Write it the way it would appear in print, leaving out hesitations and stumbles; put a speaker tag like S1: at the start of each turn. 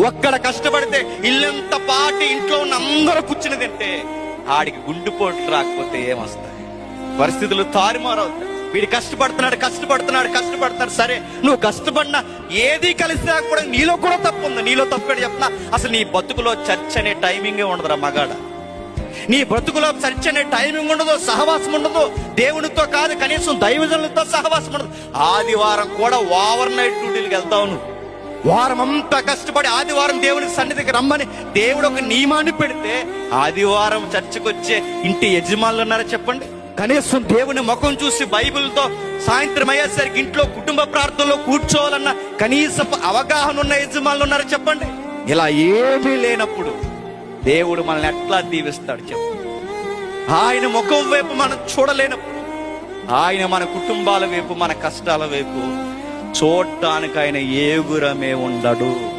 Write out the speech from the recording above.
S1: ఒక్కడ కష్టపడితే ఇల్లంత పాటి ఇంట్లో ఉన్న అందరూ కూర్చుని తింటే ఆడికి గుండెపోట్లు రాకపోతే ఏమొస్తాయి? పరిస్థితులు తారుమారవుతాయి. వీడు కష్టపడుతున్నాడు. సరే, నువ్వు కష్టపడినా ఏది కలిసి రాకపోవడం నీలో కూడా తప్పు ఉంది. నీలో తప్పు చెప్తున్నా, అసలు నీ బతుకులో చర్చ్ అనే టైమింగే ఉండదురా మగాడ. నీ బ్రతుకులో చర్చ్ అనే టైమింగ్ ఉండదు, సహవాసం ఉండదు. దేవునితో కాదు, కనీసం దైవజనులతో సహవాసం ఉండదు. ఆదివారం కూడా ఓవర్ నైట్ డ్యూటీలకు వెళ్తావు నువ్వు. వారం అంతా కష్టపడి ఆదివారం దేవునికి సన్నిధికి రమ్మని దేవుడు ఒక నియమాన్ని పెడితే ఆదివారం చర్చకు వచ్చే ఇంటి యజమానులు ఉన్నారా చెప్పండి? కనీసం దేవుని ముఖం చూసి బైబిల్తో సాయంత్రం అయ్యేసరికి ఇంట్లో కుటుంబ ప్రార్థనలో కూర్చోవాలన్న కనీసపు అవగాహన ఉన్న యజమానులు ఉన్నారా చెప్పండి? ఇలా ఏమీ లేనప్పుడు దేవుడు మనల్ని ఎట్లా దీవిస్తాడు చెప్పు? ఆయన ముఖం వైపు మనం చూడలేనప్పుడు, ఆయన మన కుటుంబాల వైపు, మన కష్టాల వైపు చూడటానికి ఆయన ఏగురమే ఉండడు.